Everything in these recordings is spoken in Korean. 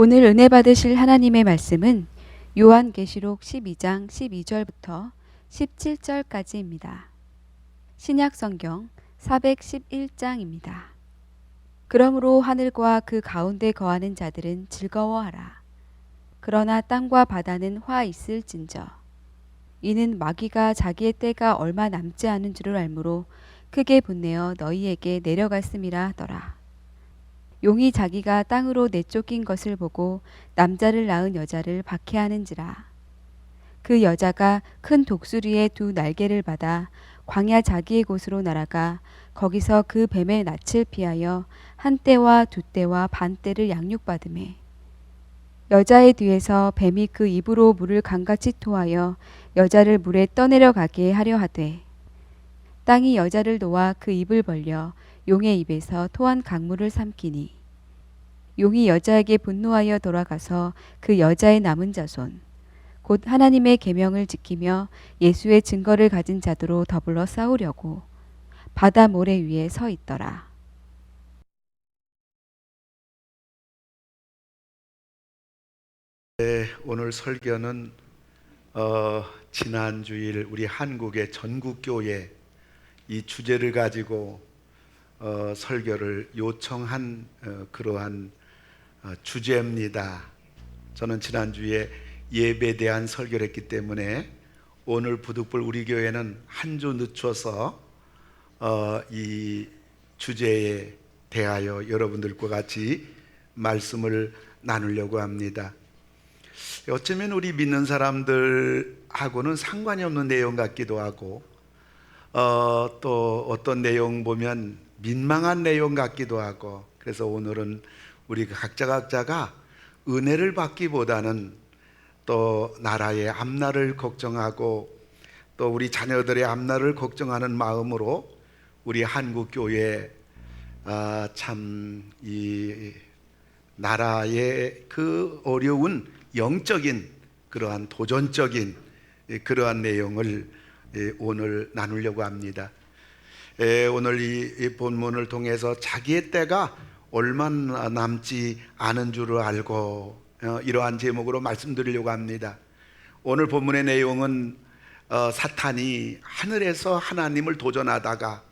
오늘 은혜 받으실 하나님의 말씀은 요한계시록 12장 12절부터 17절까지입니다. 신약성경 411장입니다. 그러므로 하늘과 그 가운데 거하는 자들은 즐거워하라. 그러나 땅과 바다는 화 있을진저. 이는 마귀가 자기의 때가 얼마 남지 않은 줄을 알므로 크게 분내어 너희에게 내려갔음이라 하더라. 용이 자기가 땅으로 내쫓긴 것을 보고 남자를 낳은 여자를 박해하는지라. 그 여자가 큰 독수리의 두 날개를 받아 광야 자기의 곳으로 날아가 거기서 그 뱀의 낯을 피하여 한 떼와 두 떼와 반 떼를 양육받으매 여자의 뒤에서 뱀이 그 입으로 물을 강같이 토하여 여자를 물에 떠내려가게 하려 하되 땅이 여자를 놓아 그 입을 벌려 용의 입에서 토한 강물을 삼키니 용이 여자에게 분노하여 돌아가서 그 여자의 남은 자손 곧 하나님의 계명을 지키며 예수의 증거를 가진 자도로 더불어 싸우려고 바다 모래 위에 서 있더라. 오늘 설교는 지난 주일 우리 한국의 전국교회 이 주제를 가지고 설교를 요청한 그러한 주제입니다. 저는 지난주에 예배에 대한 설교를 했기 때문에 오늘 부득불 우리 교회는 한 주 늦춰서 이 주제에 대하여 여러분들과 같이 말씀을 나누려고 합니다. 어쩌면 우리 믿는 사람들하고는 상관이 없는 내용 같기도 하고 또 어떤 내용 보면 민망한 내용 같기도 하고, 그래서 오늘은 우리 각자가 은혜를 받기보다는 또 나라의 앞날을 걱정하고 또 우리 자녀들의 앞날을 걱정하는 마음으로 우리 한국교회 참 이 나라의 그 어려운 영적인 그러한 도전적인 그러한 내용을 오늘 나누려고 합니다. 오늘 이 본문을 통해서 자기의 때가 얼마 남지 않은 줄을 알고 이러한 제목으로 말씀드리려고 합니다. 오늘 본문의 내용은 사탄이 하늘에서 하나님을 도전하다가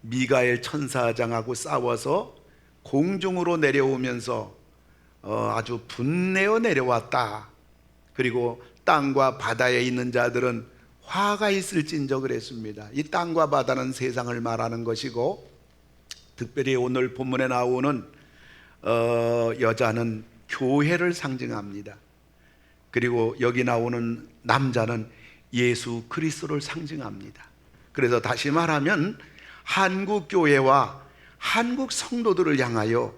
미가엘 천사장하고 싸워서 공중으로 내려오면서 아주 분내어 내려왔다. 그리고 땅과 바다에 있는 자들은 화가 있을진저 그랬습니다. 이 땅과 바다는 세상을 말하는 것이고, 특별히 오늘 본문에 나오는 여자는 교회를 상징합니다. 그리고 여기 나오는 남자는 예수 그리스도를 상징합니다. 그래서 다시 말하면 한국 교회와 한국 성도들을 향하여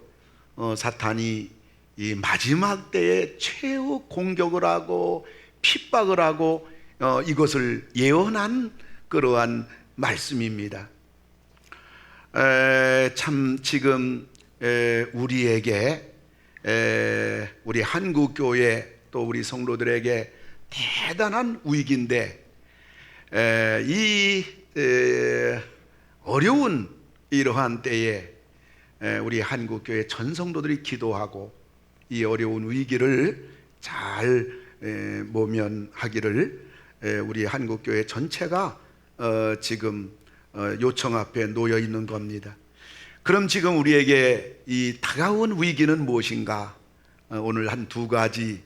사탄이 이 마지막 때에 최후 공격을 하고 핍박을 하고 이것을 예언한 그러한 말씀입니다. 참 지금 우리에게 우리 한국교회 또 우리 성도들에게 대단한 위기인데, 이 어려운 이러한 때에 우리 한국교회 전 성도들이 기도하고 이 어려운 위기를 잘 모면하기를 우리 한국교회 전체가 지금 요청 앞에 놓여 있는 겁니다. 그럼 지금 우리에게 이 다가온 위기는 무엇인가? 오늘 한 두 가지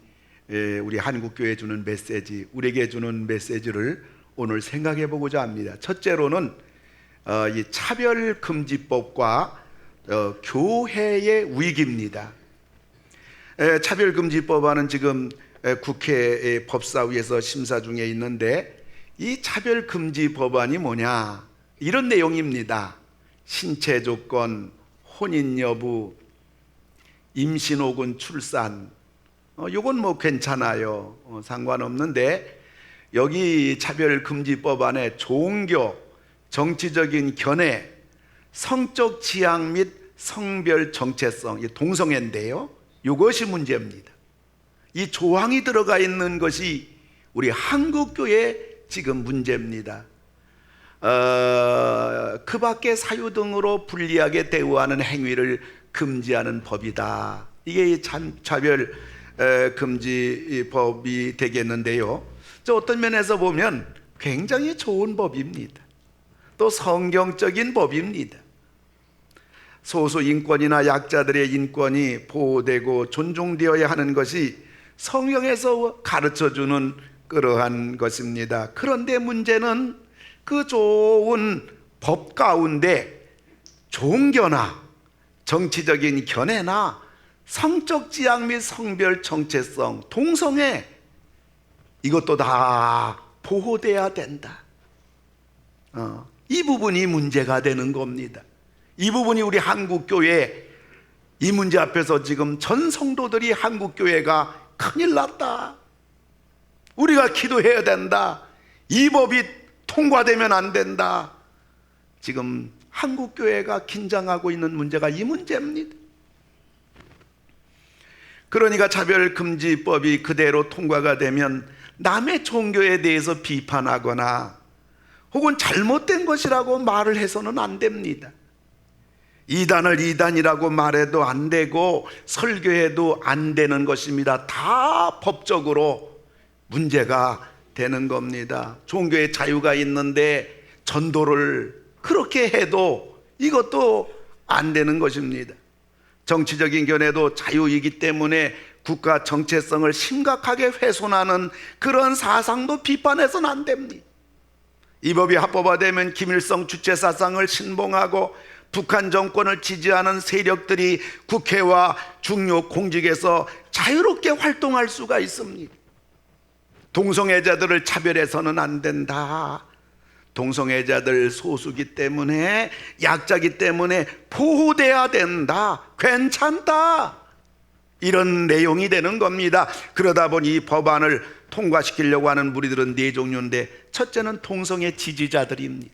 우리 한국교회에 주는 메시지, 우리에게 주는 메시지를 오늘 생각해 보고자 합니다. 첫째로는 이 차별금지법과 교회의 위기입니다. 차별금지법안은 지금 국회 법사위에서 심사 중에 있는데, 이 차별금지법안이 뭐냐? 이런 내용입니다. 신체 조건, 혼인 여부, 임신 혹은 출산, 요건 뭐 괜찮아요. 상관없는데, 여기 차별금지법안에 종교, 정치적인 견해, 성적 지향 및 성별 정체성, 동성애인데요, 이것이 문제입니다. 이 조항이 들어가 있는 것이 우리 한국교회 지금 문제입니다. 그 밖에 사유 등으로 불리하게 대우하는 행위를 금지하는 법이다. 이게 차별 금지 법이 되겠는데요. 저 어떤 면에서 보면 굉장히 좋은 법입니다. 또 성경적인 법입니다. 소수 인권이나 약자들의 인권이 보호되고 존중되어야 하는 것이 성경에서 가르쳐주는 그러한 것입니다. 그런데 문제는 그 좋은 법 가운데 종교나 정치적인 견해나 성적 지향 및 성별 정체성, 동성애, 이것도 다 보호돼야 된다. 이 부분이 문제가 되는 겁니다. 이 부분이 우리 한국교회, 이 문제 앞에서 지금 전 성도들이 한국교회가 큰일 났다, 우리가 기도해야 된다, 이 법이 통과되면 안 된다, 지금 한국교회가 긴장하고 있는 문제가 이 문제입니다. 그러니까 차별금지법이 그대로 통과가 되면 남의 종교에 대해서 비판하거나 혹은 잘못된 것이라고 말을 해서는 안 됩니다. 이단을 이단이라고 말해도 안 되고 설교해도 안 되는 것입니다. 다 법적으로 문제가 되는 겁니다. 종교의 자유가 있는데 전도를 그렇게 해도 이것도 안 되는 것입니다. 정치적인 견해도 자유이기 때문에 국가 정체성을 심각하게 훼손하는 그런 사상도 비판해서는 안 됩니다. 이 법이 합법화되면 김일성 주체 사상을 신봉하고 북한 정권을 지지하는 세력들이 국회와 중요 공직에서 자유롭게 활동할 수가 있습니다. 동성애자들을 차별해서는 안 된다. 동성애자들 소수기 때문에, 약자기 때문에 보호돼야 된다. 괜찮다. 이런 내용이 되는 겁니다. 그러다 보니 이 법안을 통과시키려고 하는 무리들은 네 종류인데, 첫째는 동성애 지지자들입니다.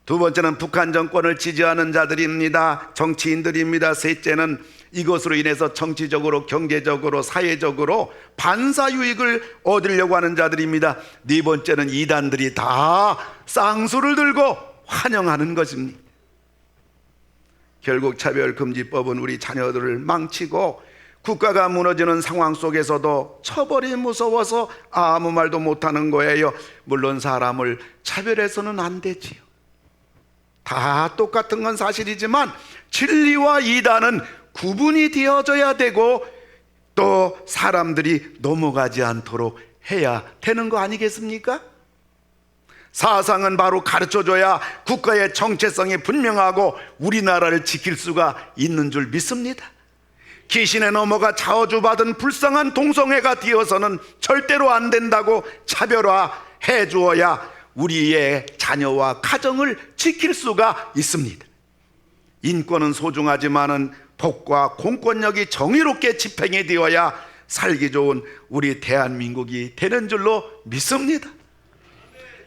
두 번째는 북한 정권을 지지하는 자들입니다. 정치인들입니다. 셋째는 이것으로 인해서 정치적으로, 경제적으로, 사회적으로 반사유익을 얻으려고 하는 자들입니다. 네 번째는 이단들이 다 쌍수를 들고 환영하는 것입니다. 결국 차별금지법은 우리 자녀들을 망치고 국가가 무너지는 상황 속에서도 처벌이 무서워서 아무 말도 못하는 거예요. 물론 사람을 차별해서는 안 되지요. 다 똑같은 건 사실이지만 진리와 이단은 구분이 되어져야 되고 또 사람들이 넘어가지 않도록 해야 되는 거 아니겠습니까? 사상은 바로 가르쳐줘야 국가의 정체성이 분명하고 우리나라를 지킬 수가 있는 줄 믿습니다. 귀신에 넘어가 저주받은 불쌍한 동성애가 되어서는 절대로 안 된다고 차별화해 주어야 우리의 자녀와 가정을 지킬 수가 있습니다. 인권은 소중하지만은 법과 공권력이 정의롭게 집행이 되어야 살기 좋은 우리 대한민국이 되는 줄로 믿습니다.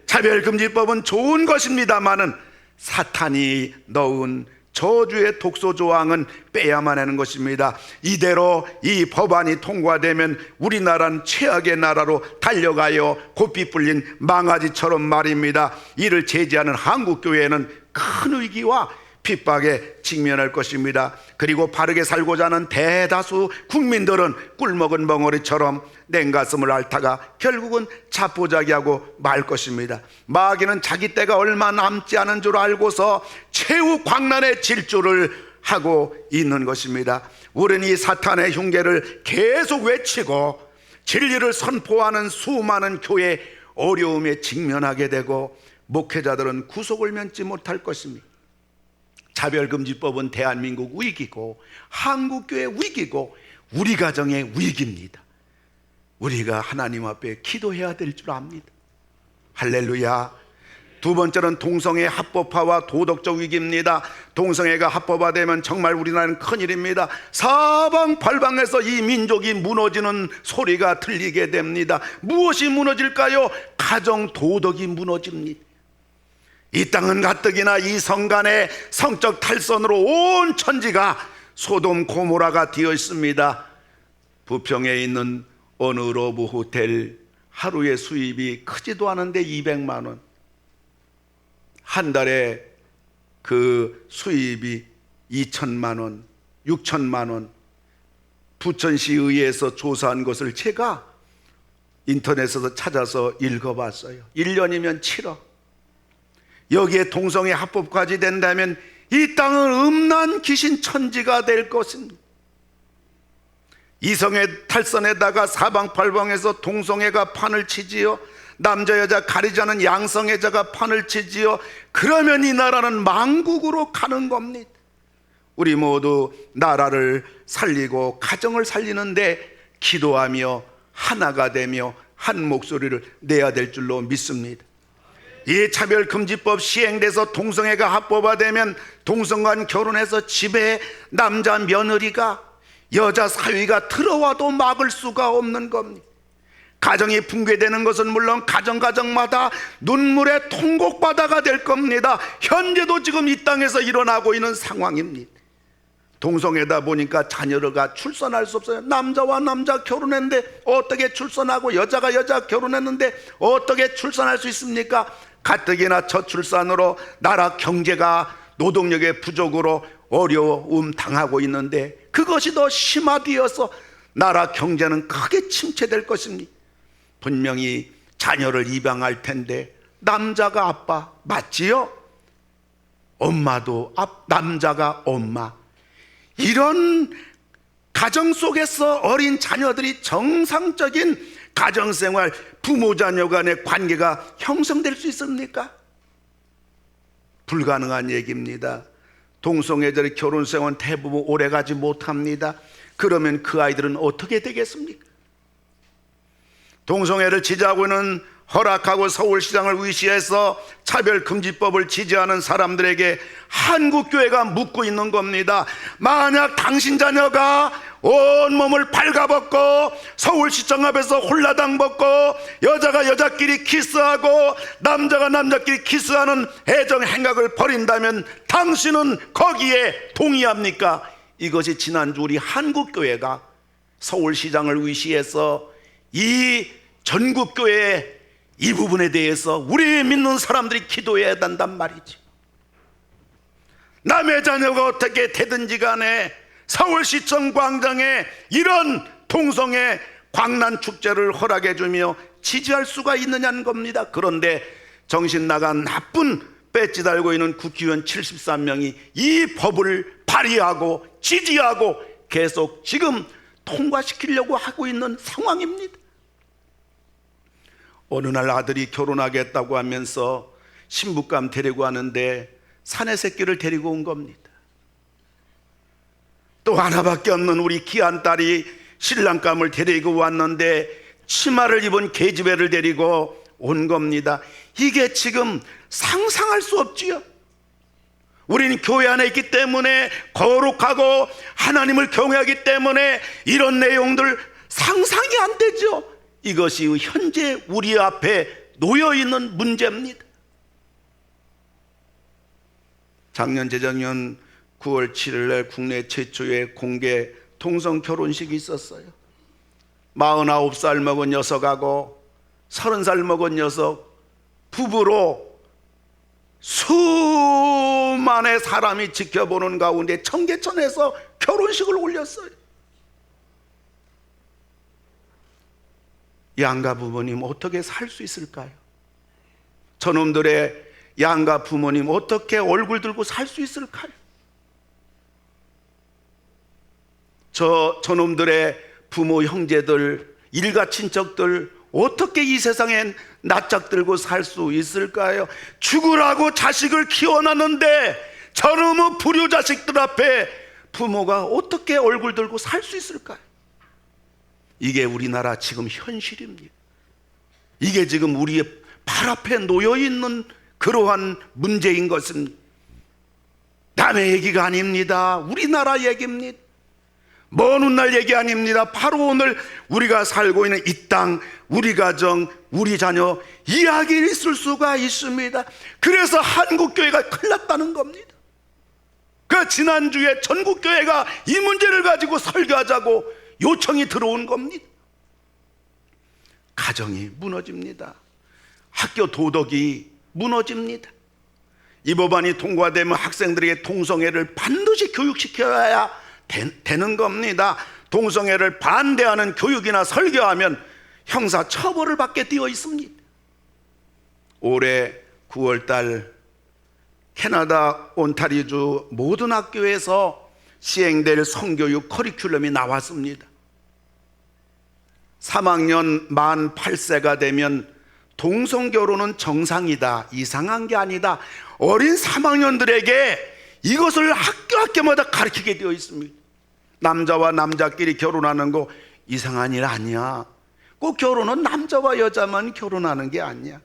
차별금지법은 좋은 것입니다만은 사탄이 넣은 저주의 독소 조항은 빼야만 하는 것입니다. 이대로 이 법안이 통과되면 우리나라는 최악의 나라로 달려가요 고삐 뿔린 망아지처럼 말입니다. 이를 제지하는 한국교회는 큰 위기와 핍박에 직면할 것입니다. 그리고 바르게 살고자 하는 대다수 국민들은 꿀먹은 멍어리처럼 냉가슴을 앓다가 결국은 자포자기하고 말 것입니다. 마귀는 자기 때가 얼마 남지 않은 줄 알고서 최후 광란의 질주를 하고 있는 것입니다. 우리는 이 사탄의 흉계를 계속 외치고 진리를 선포하는 수많은 교회 어려움에 직면하게 되고 목회자들은 구속을 면치 못할 것입니다. 차별금지법은 대한민국 위기고 한국교회 위기고 우리 가정의 위기입니다. 우리가 하나님 앞에 기도해야 될 줄 압니다. 할렐루야. 두 번째는 동성애 합법화와 도덕적 위기입니다. 동성애가 합법화되면 정말 우리나라는 큰일입니다. 사방팔방에서 이 민족이 무너지는 소리가 들리게 됩니다. 무엇이 무너질까요? 가정 도덕이 무너집니다. 이 땅은 가뜩이나 이 성간의 성적 탈선으로 온 천지가 소돔 고모라가 되어 있습니다. 부평에 있는 어느 러브 호텔 하루의 수입이 크지도 않은데 200만 원, 한 달에 그 수입이 2천만 원, 6천만 원, 부천시의회에서 조사한 것을 제가 인터넷에서 찾아서 읽어봤어요. 1년이면 7억. 여기에 동성애 합법까지 된다면 이 땅은 음란 귀신 천지가 될 것입니다. 이성애 탈선에다가 사방팔방에서 동성애가 판을 치지요. 남자 여자 가리지 않은 양성애자가 판을 치지요. 그러면 이 나라는 망국으로 가는 겁니다. 우리 모두 나라를 살리고 가정을 살리는데 기도하며 하나가 되며 한 목소리를 내야 될 줄로 믿습니다. 이 차별금지법 시행돼서 동성애가 합법화되면 동성간 결혼해서 집에 남자 며느리가 여자 사위가 들어와도 막을 수가 없는 겁니다. 가정이 붕괴되는 것은 물론 가정마다 눈물의 통곡바다가 될 겁니다. 현재도 지금 이 땅에서 일어나고 있는 상황입니다. 동성애다 보니까 자녀가 출산할 수 없어요. 남자와 남자 결혼했는데 어떻게 출산하고 여자가 여자 결혼했는데 어떻게 출산할 수 있습니까? 가뜩이나 저출산으로 나라 경제가 노동력의 부족으로 어려움 당하고 있는데 그것이 더 심화되어서 나라 경제는 크게 침체될 것입니다. 분명히 자녀를 입양할 텐데 남자가 아빠 맞지요? 엄마도 남자가 엄마. 이런 가정 속에서 어린 자녀들이 정상적인 가정생활, 부모 자녀 간의 관계가 형성될 수 있습니까? 불가능한 얘기입니다. 동성애자의 결혼생활은 대부분 오래가지 못합니다. 그러면 그 아이들은 어떻게 되겠습니까? 동성애를 지지하고 있는 허락하고 서울시장을 위시해서 차별금지법을 지지하는 사람들에게 한국교회가 묻고 있는 겁니다. 만약 당신 자녀가 온몸을 발가벗고 서울시청 앞에서 홀라당 벗고 여자가 여자끼리 키스하고 남자가 남자끼리 키스하는 애정 행각을 벌인다면 당신은 거기에 동의합니까? 이것이 지난주 우리 한국교회가 서울시장을 위시해서 이 전국교회에 이 부분에 대해서 우리 믿는 사람들이 기도해야 한단 말이지. 남의 자녀가 어떻게 되든지 간에 서울시청 광장에 이런 동성애 광란축제를 허락해 주며 지지할 수가 있느냐는 겁니다. 그런데 정신 나간 나쁜 배지 달고 있는 국회의원 73명이 이 법을 발의하고 지지하고 계속 지금 통과시키려고 하고 있는 상황입니다. 어느 날 아들이 결혼하겠다고 하면서 신부감 데리고 하는데 사내 새끼를 데리고 온 겁니다. 또 하나밖에 없는 우리 귀한 딸이 신랑감을 데리고 왔는데 치마를 입은 계집애를 데리고 온 겁니다. 이게 지금 상상할 수 없지요. 우리는 교회 안에 있기 때문에 거룩하고 하나님을 경외하기 때문에 이런 내용들 상상이 안 되죠. 이것이 현재 우리 앞에 놓여있는 문제입니다. 작년 재작년 9월 7일에 국내 최초의 공개 동성 결혼식이 있었어요. 49살 먹은 녀석하고 30살 먹은 녀석 부부로 수만의 사람이 지켜보는 가운데 청계천에서 결혼식을 올렸어요. 양가 부모님 어떻게 살 수 있을까요? 저놈들의 양가 부모님 어떻게 얼굴 들고 살 수 있을까요? 저놈들의 부모 형제들 일가 친척들 어떻게 이 세상에 낯짝 들고 살 수 있을까요? 죽으라고 자식을 키워놨는데 저놈의 불효자식들 앞에 부모가 어떻게 얼굴 들고 살 수 있을까요? 이게 우리나라 지금 현실입니다. 이게 지금 우리의 발 앞에 놓여있는 그러한 문제인 것은 남의 얘기가 아닙니다. 우리나라 얘기입니다. 먼 훗날 얘기 아닙니다. 바로 오늘 우리가 살고 있는 이 땅, 우리 가정, 우리 자녀 이야기를 있을 수가 있습니다. 그래서 한국교회가 큰일 났다는 겁니다. 그 지난주에 전국교회가 이 문제를 가지고 설교하자고 요청이 들어온 겁니다. 가정이 무너집니다. 학교 도덕이 무너집니다. 이 법안이 통과되면 학생들에게 동성애를 반드시 교육시켜야 되는 겁니다. 동성애를 반대하는 교육이나 설교하면 형사 처벌을 받게 되어 있습니다. 올해 9월달 캐나다 온타리주 모든 학교에서 시행될 성교육 커리큘럼이 나왔습니다. 3학년 만 8세가 되면 동성결혼은 정상이다, 이상한 게 아니다, 어린 3학년들에게 이것을 학교마다 가르치게 되어 있습니다. 남자와 남자끼리 결혼하는 거 이상한 일 아니야. 꼭 결혼은 남자와 여자만 결혼하는 게 아니야.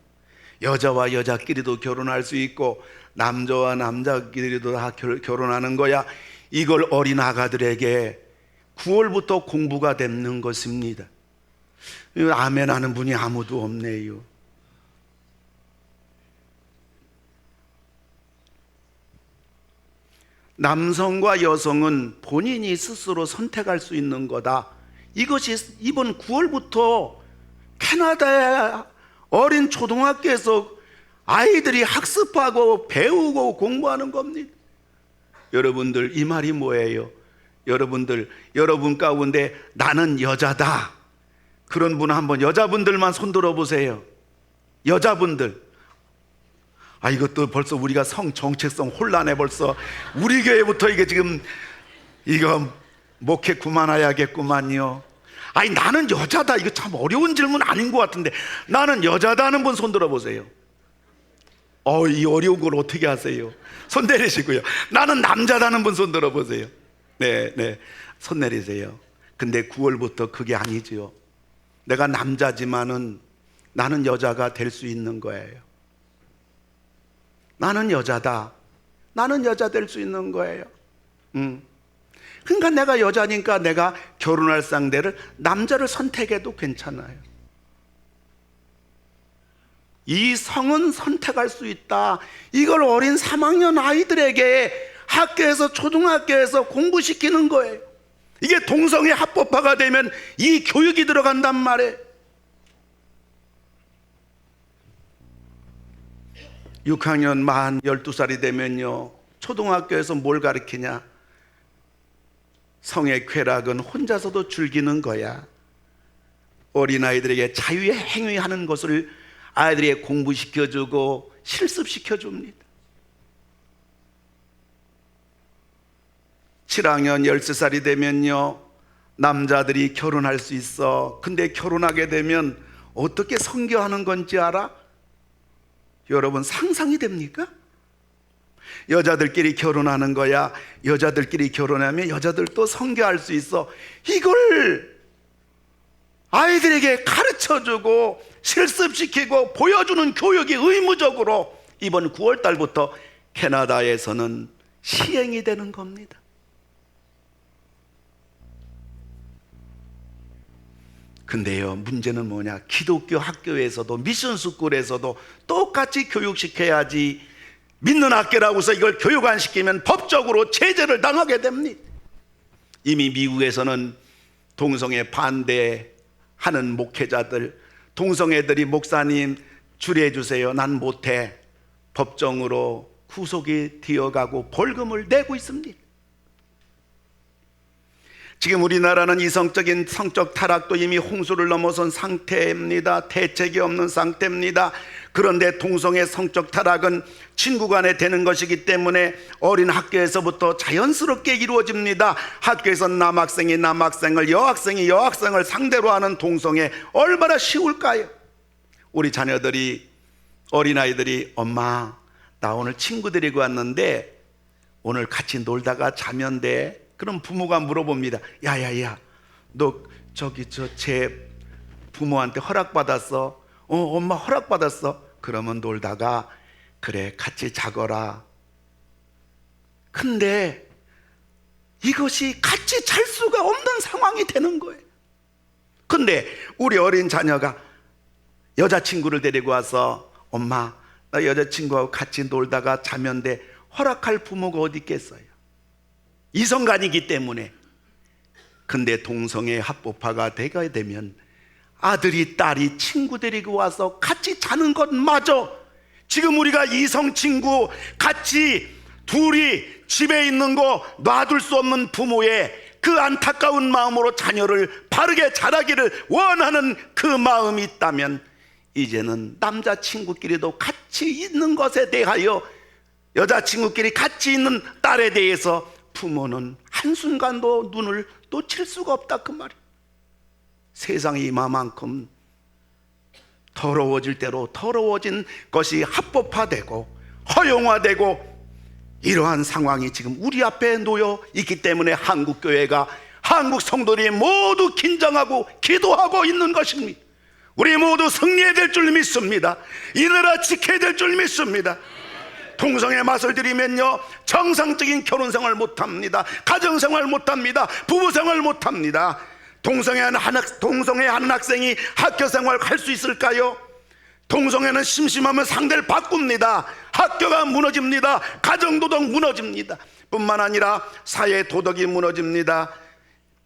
여자와 여자끼리도 결혼할 수 있고 남자와 남자끼리도 다 결혼하는 거야. 이걸 어린 아가들에게 9월부터 공부가 되는 것입니다. 아멘 하는 분이 아무도 없네요. 남성과 여성은 본인이 스스로 선택할 수 있는 거다. 이것이 이번 9월부터 캐나다의 어린 초등학교에서 아이들이 학습하고 배우고 공부하는 겁니다. 여러분들, 이 말이 뭐예요? 여러분 가운데 나는 여자다, 그런 분 한번, 여자분들만 손 들어보세요. 여자분들. 이것도 벌써 우리가 성 정체성 혼란해. 벌써 우리 교회부터 이게 지금 이거 목회 그만해야겠구만요. 나는 여자다, 이거 참 어려운 질문 아닌 것 같은데, 나는 여자다 하는 분 손 들어보세요. 이 어려운 걸 어떻게 하세요? 손 내리시고요. 나는 남자다 하는 분 손 들어보세요. 네, 손 내리세요. 근데 9월부터 그게 아니죠. 내가 남자지만은 나는 여자가 될 수 있는 거예요. 나는 여자다, 나는 여자 될 수 있는 거예요. 그러니까 내가 여자니까 내가 결혼할 상대를 남자를 선택해도 괜찮아요. 이 성은 선택할 수 있다. 이걸 어린 3학년 아이들에게 학교에서, 초등학교에서 공부시키는 거예요. 이게 동성애 합법화가 되면 이 교육이 들어간단 말이에요. 6학년 만 12살이 되면요, 초등학교에서 뭘 가르치냐? 성의 쾌락은 혼자서도 즐기는 거야. 어린아이들에게 자유의 행위하는 것을 아이들에게 공부시켜주고 실습시켜줍니다. 7학년 13살이 되면요, 남자들이 결혼할 수 있어. 근데 결혼하게 되면 어떻게 성교하는 건지 알아? 여러분, 상상이 됩니까? 여자들끼리 결혼하는 거야. 여자들끼리 결혼하면 여자들도 성교할 수 있어. 이걸 아이들에게 가르쳐주고 실습시키고 보여주는 교육이 의무적으로 이번 9월 달부터 캐나다에서는 시행이 되는 겁니다. 근데요, 문제는 뭐냐? 기독교 학교에서도, 미션스쿨에서도 똑같이 교육시켜야지, 믿는 학교라고 해서 이걸 교육 안 시키면 법적으로 제재를 당하게 됩니다. 이미 미국에서는 동성애 반대하는 목회자들, 동성애들이 목사님 주례해 주세요, 난 못해, 법정으로 구속이 되어가고 벌금을 내고 있습니다. 지금 우리나라는 이성적인 성적 타락도 이미 홍수를 넘어선 상태입니다. 대책이 없는 상태입니다. 그런데 동성애 성적 타락은 친구 간에 되는 것이기 때문에 어린 학교에서부터 자연스럽게 이루어집니다. 학교에서 남학생이 남학생을, 여학생이 여학생을 상대로 하는 동성애 얼마나 쉬울까요? 우리 자녀들이, 어린아이들이, 엄마 나 오늘 친구 데리고 왔는데 오늘 같이 놀다가 자면 돼. 그럼 부모가 물어봅니다. 야야야, 너 제 부모한테 허락받았어? 엄마 허락받았어? 그러면 놀다가 그래 같이 자거라. 근데 이것이 같이 잘 수가 없는 상황이 되는 거예요. 근데 우리 어린 자녀가 여자친구를 데리고 와서 엄마 나 여자친구하고 같이 놀다가 자면 돼, 허락할 부모가 어디 있겠어요? 이성간이기 때문에. 근데 동성애 합법화가 되게 되면 아들이 딸이 친구 데리고 와서 같이 자는 것마저, 지금 우리가 이성 친구 같이 둘이 집에 있는 거 놔둘 수 없는 부모의 그 안타까운 마음으로 자녀를 바르게 자라기를 원하는 그 마음이 있다면 이제는 남자친구끼리도 같이 있는 것에 대하여, 여자친구끼리 같이 있는 딸에 대해서 부모는 한순간도 눈을 놓칠 수가 없다 그 말이에요. 세상이 이만큼 더러워질 대로 더러워진 것이 합법화되고 허용화되고 이러한 상황이 지금 우리 앞에 놓여 있기 때문에 한국교회가, 한국 성도들이 모두 긴장하고 기도하고 있는 것입니다. 우리 모두 승리해야 될 줄 믿습니다. 이 나라 지켜야 될 줄 믿습니다. 동성애 맛을 들이면요, 정상적인 결혼생활 못합니다. 가정생활 못합니다. 부부생활 못합니다. 동성애하는 한 학생이 학교생활 할 수 있을까요? 동성애는 심심하면 상대를 바꿉니다. 학교가 무너집니다. 가정도덕 무너집니다. 뿐만 아니라 사회도덕이 무너집니다.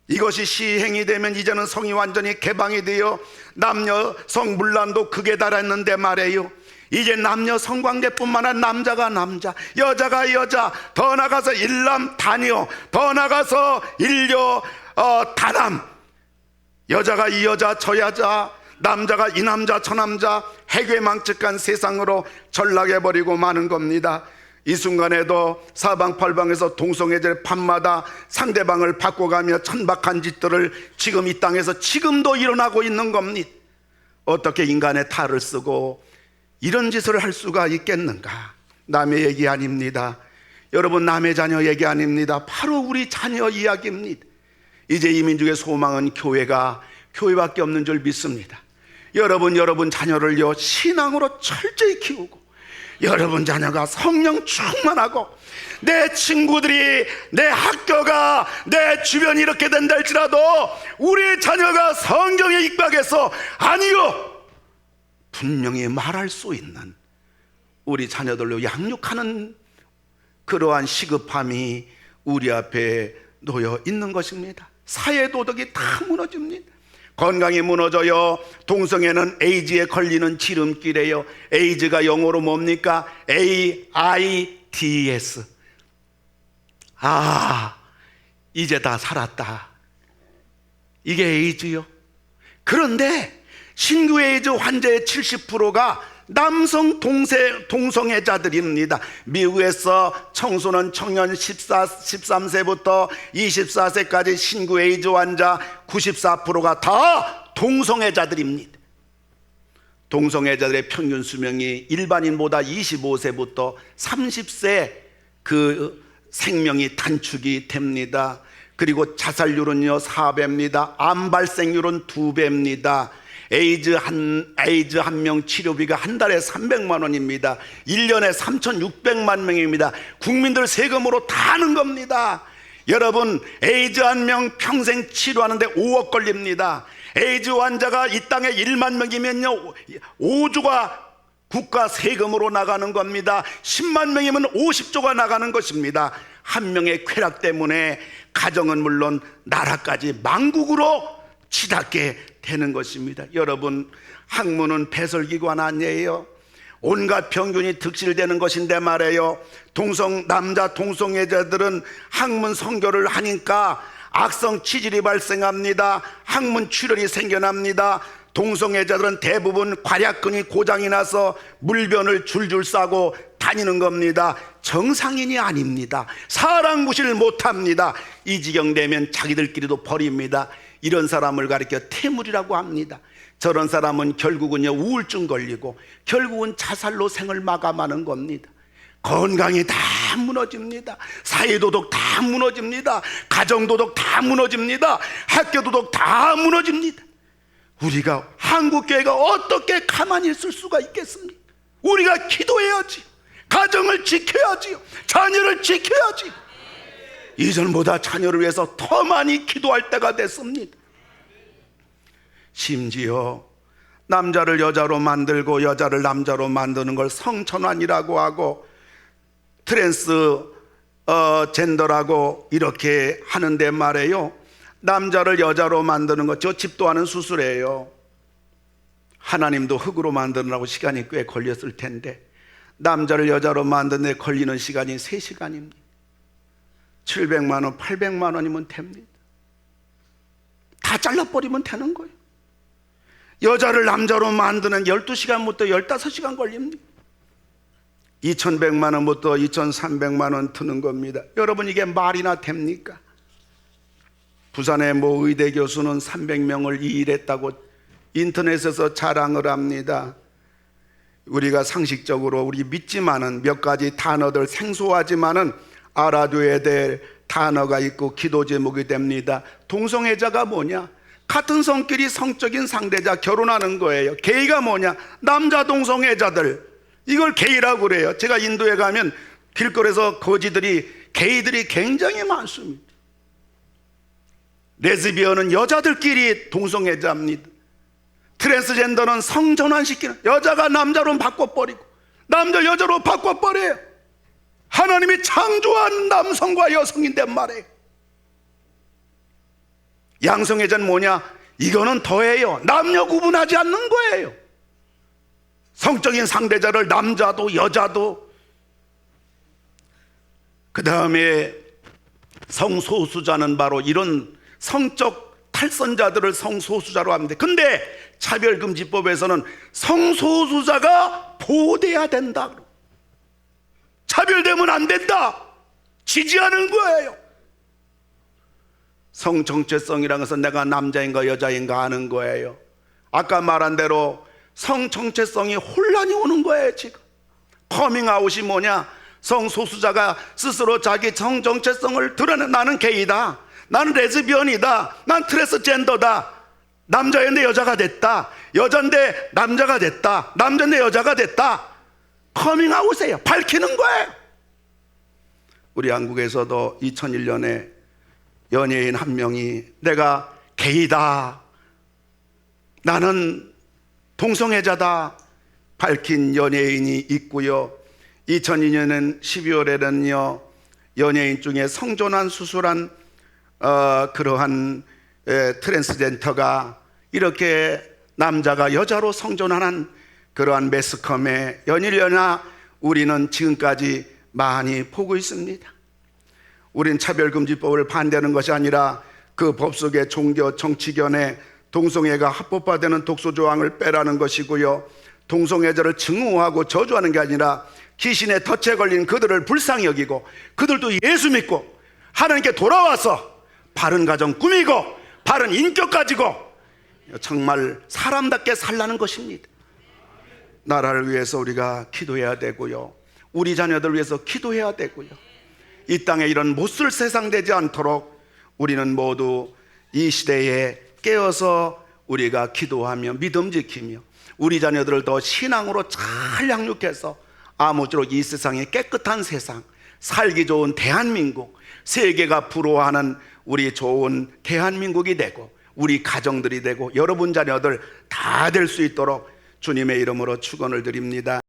이것이 시행이 되면 이제는 성이 완전히 개방이 되어 남녀 성문란도 극에 달했는데 말이에요. 이제 남녀 성관계뿐만 아니라 남자가 남자, 여자가 여자, 더 나가서 일남 다녀, 더 나가서 일녀 다남, 여자가 이 여자 저 여자, 남자가 이 남자 저 남자, 해괴망측한 세상으로 전락해버리고 마는 겁니다. 이 순간에도 사방팔방에서 동성애자를 밤마다 상대방을 바꿔가며 천박한 짓들을 지금 이 땅에서 지금도 일어나고 있는 겁니다. 어떻게 인간의 탈을 쓰고 이런 짓을 할 수가 있겠는가? 남의 얘기 아닙니다. 여러분, 남의 자녀 얘기 아닙니다. 바로 우리 자녀 이야기입니다. 이제 이 민족의 소망은 교회밖에 없는 줄 믿습니다. 여러분 자녀를요, 신앙으로 철저히 키우고, 여러분 자녀가 성령 충만하고, 내 친구들이, 내 학교가, 내 주변이 이렇게 된다 할지라도 우리 자녀가 성경에 입각해서 아니요, 분명히 말할 수 있는, 우리 자녀들로 양육하는 그러한 시급함이 우리 앞에 놓여 있는 것입니다. 사회도덕이 다 무너집니다. 건강이 무너져요. 동성애는 에이즈에 걸리는 지름길이에요. 에이즈가 영어로 뭡니까? AIDS. 이제 다 살았다. 이게 에이즈요. 그런데 신규 에이즈 환자의 70%가 남성 동성애자들입니다. 미국에서 청소년 청년 13세부터 24세까지 신규 에이즈 환자 94%가 다 동성애자들입니다. 동성애자들의 평균 수명이 일반인보다 25세부터 30세 그 생명이 단축이 됩니다. 그리고 자살률은요 4배입니다. 암 발생률은 2배입니다. 에이즈 한 명 치료비가 한 달에 300만 원입니다. 1년에 3,600만 명입니다. 국민들 세금으로 다 하는 겁니다. 여러분, 에이즈 한 명 평생 치료하는데 5억 걸립니다. 에이즈 환자가 이 땅에 1만 명이면요 5조가 국가 세금으로 나가는 겁니다. 10만 명이면 50조가 나가는 것입니다. 한 명의 쾌락 때문에 가정은 물론 나라까지 망국으로 치닫게 되는 것입니다. 여러분, 학문은 배설기관 아니에요. 온갖 평균이 득실되는 것인데 말이에요. 남자 동성애자들은 학문 선교를 하니까 악성 치질이 발생합니다. 학문 출혈이 생겨납니다. 동성애자들은 대부분 괄약근이 고장이 나서 물변을 줄줄 싸고 다니는 겁니다. 정상인이 아닙니다. 사랑 무시를 못합니다. 이 지경 되면 자기들끼리도 버립니다. 이런 사람을 가리켜 태물이라고 합니다. 저런 사람은 결국은요 우울증 걸리고 결국은 자살로 생을 마감하는 겁니다. 건강이 다 무너집니다. 사회도덕 다 무너집니다. 가정도덕 다 무너집니다. 학교도덕 다 무너집니다. 우리가 한국교회가 어떻게 가만히 있을 수가 있겠습니까? 우리가 기도해야지, 가정을 지켜야지요, 자녀를 지켜야지. 이전보다 자녀를 위해서 더 많이 기도할 때가 됐습니다. 심지어 남자를 여자로 만들고 여자를 남자로 만드는 걸 성전환이라고 하고 트랜스 젠더라고 이렇게 하는데 말이에요. 남자를 여자로 만드는 것, 저 집도 하는 수술이에요. 하나님도 흙으로 만드느라고 시간이 꽤 걸렸을 텐데 남자를 여자로 만드는 데 걸리는 시간이 3시간입니다. 700만 원, 800만 원이면 됩니다. 다 잘라버리면 되는 거예요. 여자를 남자로 만드는 12시간부터 15시간 걸립니다. 2,100만 원부터 2,300만 원 드는 겁니다. 여러분, 이게 말이나 됩니까? 부산의 모 의대 교수는 300명을 이 일했다고 인터넷에서 자랑을 합니다. 우리가 상식적으로 우리 믿지만은 몇 가지 단어들 생소하지만은 알아둬야 될 단어가 있고 기도 제목이 됩니다. 동성애자가 뭐냐? 같은 성끼리 성적인 상대자 결혼하는 거예요. 게이가 뭐냐? 남자 동성애자들, 이걸 게이라고 그래요. 제가 인도에 가면 길거리에서 게이들이 굉장히 많습니다. 레즈비언은 여자들끼리 동성애자입니다. 트랜스젠더는 성전환시키는, 여자가 남자로 바꿔버리고 남자 여자로 바꿔버려요. 하나님이 창조한 남성과 여성인데 말이에요. 양성애자는 뭐냐? 이거는 더해요. 남녀 구분하지 않는 거예요. 성적인 상대자를 남자도 여자도. 그 다음에 성소수자는 바로 이런 성적 탈선자들을 성소수자로 합니다. 근데 차별금지법에서는 성소수자가 보호돼야 된다. 차별되면 안 된다. 지지하는 거예요. 성정체성이라는 것은 내가 남자인가 여자인가 하는 거예요. 아까 말한 대로 성정체성이 혼란이 오는 거예요. 지금 커밍아웃이 뭐냐? 성소수자가 스스로 자기 성정체성을 드러내. 나는 게이다, 나는 레즈비언이다, 난 트랜스젠더다, 남자인데 여자가 됐다, 여잔데 남자가 됐다, 남자인데 여자가 됐다. 커밍아웃이에요. 밝히는 거예요. 우리 한국에서도 2001년에 연예인 한 명이 내가 게이다, 나는 동성애자다 밝힌 연예인이 있고요. 2002년은 12월에는요 연예인 중에 성전환 수술한 그러한 트랜스젠더가 이렇게 남자가 여자로 성전환한 그러한 매스컴에 연일연하 우리는 지금까지 많이 보고 있습니다. 우린 차별금지법을 반대하는 것이 아니라 그 법 속에 종교 정치견에 동성애가 합법화되는 독소조항을 빼라는 것이고요, 동성애자를 증오하고 저주하는 게 아니라 귀신의 덫에 걸린 그들을 불쌍히 여기고 그들도 예수 믿고 하나님께 돌아와서 바른 가정 꾸미고 바른 인격 가지고 정말 사람답게 살라는 것입니다. 나라를 위해서 우리가 기도해야 되고요, 우리 자녀들 위해서 기도해야 되고요, 이 땅에 이런 못쓸 세상 되지 않도록 우리는 모두 이 시대에 깨어서 우리가 기도하며 믿음 지키며 우리 자녀들을 더 신앙으로 잘 양육해서 아무쪼록 이 세상에 깨끗한 세상, 살기 좋은 대한민국, 세계가 부러워하는 우리 좋은 대한민국이 되고 우리 가정들이 되고 여러분 자녀들 다 될 수 있도록 주님의 이름으로 축원을 드립니다.